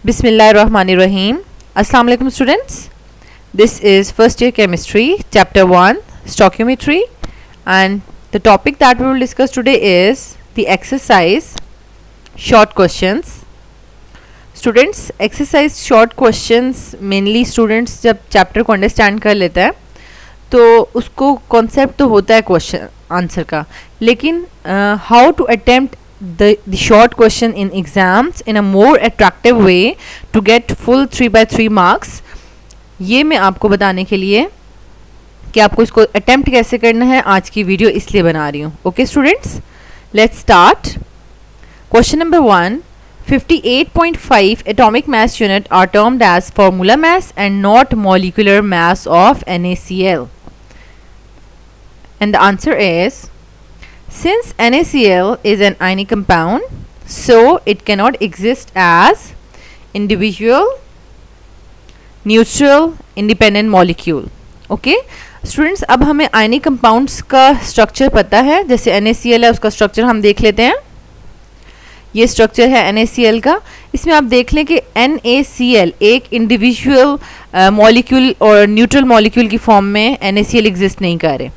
Bismillahirrahmanirrahim. Assalamu alaikum students. This is first year chemistry chapter 1 stoichiometry, and the topic that we will discuss today is the exercise short questions. Students, exercise short questions mainly students जब chapter को understand कर लेता है तो उसको concept तो होता है question answer का, लेकिन how to attempt the short question in exams in a more attractive way to get full 3/3 marks, ये मैं आपको बताने के लिए कि आपको इसको attempt कैसे करना है आज की वीडियो इसलिए बना रही हूँ. Okay students, let's start. Question number 1. 58.5 atomic mass unit are termed as formula mass and not molecular mass of NaCl. And the answer is, since NaCl is an ionic compound, so it cannot exist as individual, neutral, independent molecule. Okay? Students, अब हमें ionic compounds का structure पता है. जैसे NaCl है उसका structure हम देख लेते हैं. ये structure है NaCl का. इसमें आप देख लें कि NaCl एक individual molecule और neutral molecule की form में NaCl exist नहीं कर रहे,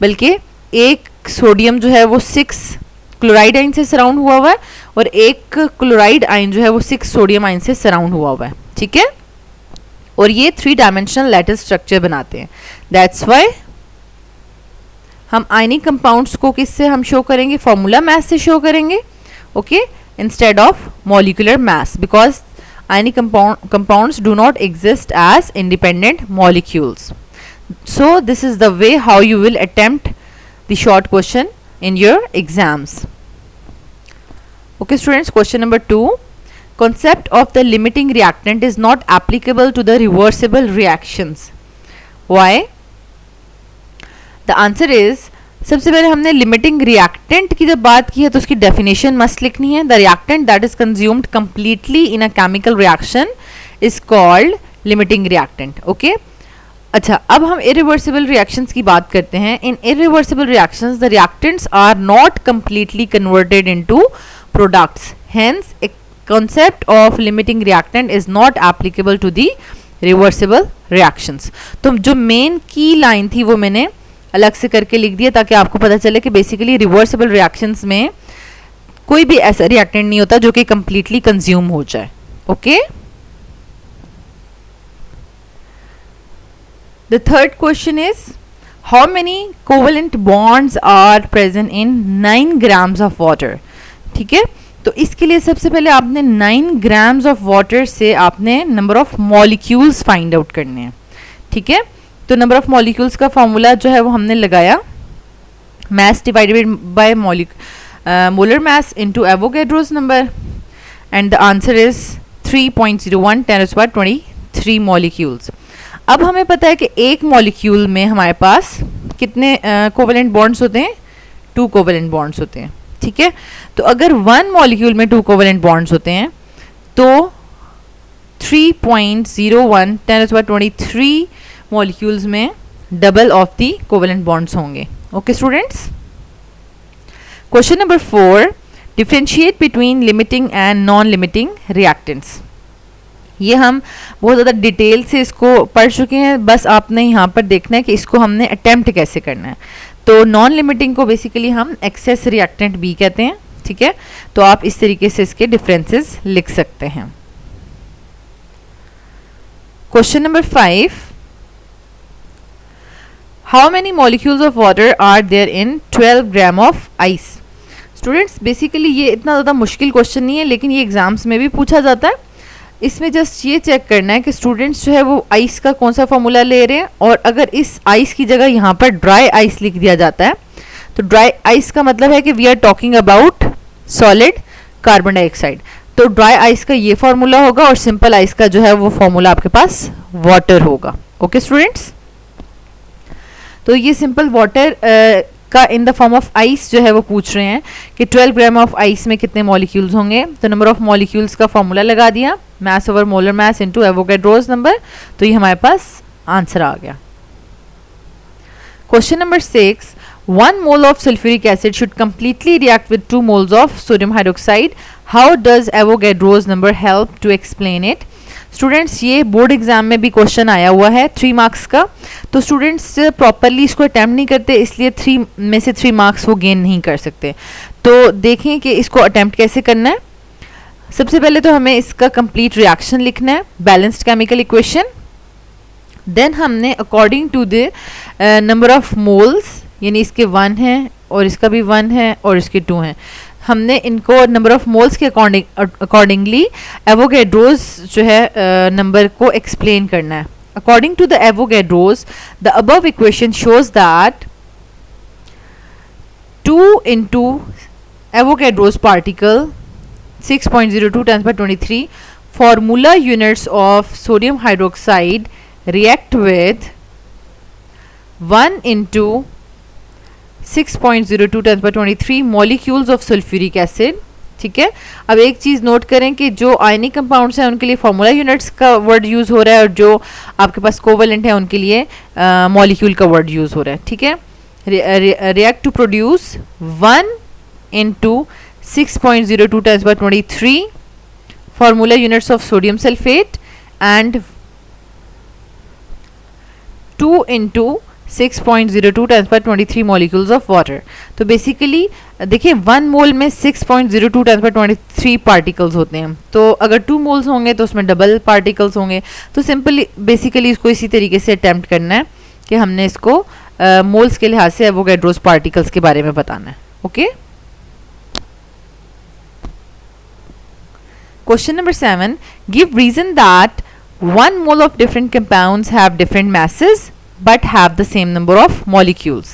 बल्कि एक सोडियम जो है वो 6 क्लोराइड आयन से सराउंड हुआ हुआ है और एक क्लोराइड आयन जो है वो 6 सोडियम आयन से सराउंड हुआ हुआ है. ठीक है, और ये 3 डायमेंशनल लैटिस स्ट्रक्चर बनाते हैं. दैट्स व्हाई हम आयनिक कंपाउंड्स को किससे हम शो करेंगे? फॉर्मूला मैथ से शो करेंगे. Okay, instead of molecular mass, because ionic compounds do not exist as independent molecules. So this is the way how you will attempt the short question in your exams. Okay students, question number 2. Concept of the limiting reactant is not applicable to the reversible reactions. Why? The answer is, सबसे पहले हमने limiting reactant की जब बात की है तो उसकी definition मस्त लिखनी है. The reactant that is consumed completely in a chemical reaction is called limiting reactant. Okay? अच्छा, अब हम irreversible reactions की बात करते हैं. In irreversible reactions, the reactants are not completely converted into products. Hence, a concept of limiting reactant is not applicable to the reversible reactions. तो जो main key line थी वो मैंने अलग से करके लिख दिया ताकि आपको पता चले कि basically reversible reactions में कोई भी ऐसा reactant नहीं होता जो कि completely consume हो जाए. Okay? The third question is, how many covalent bonds are present in 9 grams of water? ठीक है, तो इसके लिए सबसे पहले आपने 9 grams of water से आपने number of molecules find out करने हैं. ठीक है, तो number of molecules का फॉर्मूला जो है वो हमने लगाया, mass divided by molar mass into Avogadro's number, and the answer is 3.01 × 10⁻23 molecules. अब हमें पता है कि एक मॉलिक्यूल में हमारे पास कितने कोवेलेंट बॉन्ड्स होते हैं? 2 कोवेलेंट बॉन्ड्स होते हैं. ठीक है, तो अगर 1 मॉलिक्यूल में 2 कोवेलेंट बॉन्ड्स होते हैं तो 3.01 × 10⁻23 मॉलिक्यूल्स में double of the covalent bonds होंगे. Okay students, question number 4. Differentiate between limiting and non limiting reactants. ये हम बहुत ज़्यादा डिटेल से इसको पढ़ चुके हैं, बस आपने यहाँ पर देखना है कि इसको हमने अटेम्प्ट कैसे करना है. तो नॉन लिमिटिंग को बेसिकली हम एक्सेस रिएक्टेंट भी कहते हैं. ठीक है, तो आप इस तरीके से इसके डिफरेंसेस लिख सकते हैं. Question number 5. How many molecules of water are there in 12 gram of ice? Students, basically ये इतना ज़्यादा मुश्किल क्वेश्चन नहीं है, लेकिन ये एग्जाम्स में भी पूछा जाता है. इसमें जस्ट ये चेक करना है कि स्टूडेंट्स जो है वो आइस का कौन सा फॉर्मूला ले रहे हैं, और अगर इस आइस की जगह यहाँ पर ड्राई आइस लिख दिया जाता है तो ड्राई आइस का मतलब है कि we are talking about solid carbon dioxide. तो ड्राई आइस का ये फॉर्मूला होगा और सिंपल आइस का जो है वो फॉर्मूला आपके पास वाटर होगा. ओके स्टूडेंट्स, तो ये सिंपल वाटर का in the form of ice जो है वो पूछ रहे हैं कि 12 ग्राम ऑफ आइस में कितने मॉलिक्यूल्स होंगे. तो नंबर ऑफ मॉलिक्यूल्स का फॉर्मूला लगा दिया, mass over molar mass into Avogadro's number, तो ये हमारे पास आंसर आ गया. Question number 6. 1 mole of sulfuric acid should completely react with 2 moles of sodium hydroxide. How does Avogadro's number help to explain it? Students ये board exam में भी question आया हुआ है 3 मार्क्स का, तो स्टूडेंट्स प्रॉपरली इसको अटैम्प्ट नहीं करते, इसलिए 3 में से 3 मार्क्स वो गेन नहीं कर सकते। तो देखें कि इसको अटैम्प्ट कैसे करना है। सबसे पहले तो हमें इसका कंप्लीट रिएक्शन लिखना है, बैलेंस्ड केमिकल इक्वेशन। देन हमने according to the number of moles, यानी इसके 1 हैं और इसका भी 1 है और इसके 2 हैं, हमने इनको नंबर ऑफ मोल्स के अकॉर्डिंगली एवोगैड्रोस जो है नंबर को एक्सप्लेन करना है। According to the Avogadro's the above equation shows that 2 into Avogadro's particle 6.02 10^23 formula units of sodium hydroxide react with 1 into 6.02 10^23 molecules of sulfuric acid। ठीक है, अब एक चीज़ नोट करें कि जो आयनिक कंपाउंड्स हैं उनके लिए फॉर्मूला यूनिट्स का वर्ड यूज़ हो रहा है और जो आपके पास कोवेलेंट है उनके लिए मॉलिक्यूल का वर्ड यूज़ हो रहा है। ठीक है, react to produce 1 into 6.02 10^23 formula units of sodium sulphate and 2 into 6.02 10^23 molecules of water. तो बेसिकली देखिए 1 मोल में 6.02 10^23 पार्टिकल्स होते हैं, तो अगर 2 मोल्स होंगे तो उसमें डबल पार्टिकल्स होंगे। तो सिंपली बेसिकली इसको इसी तरीके से अटैम्प्ट करना है कि हमने इसको मोल्स के लिहाज से एवोगैड्रोस पार्टिकल्स के बारे में बताना है। Okay, question number 7, give reason that 1 mole of different compounds have different masses but have the same number of molecules।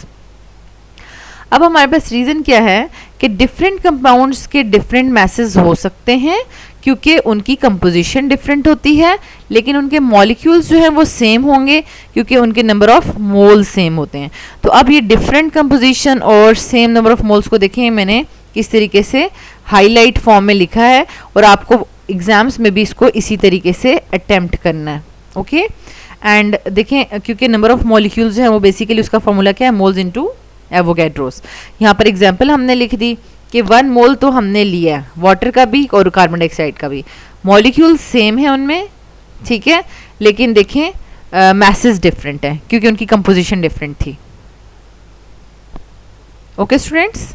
अब हमारे पास रीज़न क्या है कि डिफरेंट कंपाउंड्स के डिफरेंट मैसेज हो सकते हैं क्योंकि उनकी कंपोजिशन डिफरेंट होती है, लेकिन उनके मॉलिक्यूल्स जो हैं वो सेम होंगे क्योंकि उनके नंबर ऑफ मोल्स सेम होते हैं। तो अब ये डिफरेंट कंपोजिशन और सेम नंबर ऑफ मोल्स को देखें, मैंने किस तरीके से हाईलाइट फॉर्म में लिखा है और आपको एग्जाम्स में भी इसको इसी तरीके से अटेम्प्ट करना है। ओके, एंड देखें क्योंकि नंबर ऑफ मॉलिक्यूल्स जो है वो बेसिकली उसका फॉर्मूला क्या है, मोल्स इनटू एवोगैड्रोस। यहाँ पर एग्जांपल हमने लिख दी कि 1 मोल तो हमने लिया है वाटर का भी और कार्बन डाइऑक्साइड का भी, मॉलिक्यूल सेम है उनमें, ठीक है, लेकिन देखें मैसेज डिफरेंट है क्योंकि उनकी कंपोजिशन डिफरेंट थी। Okay students.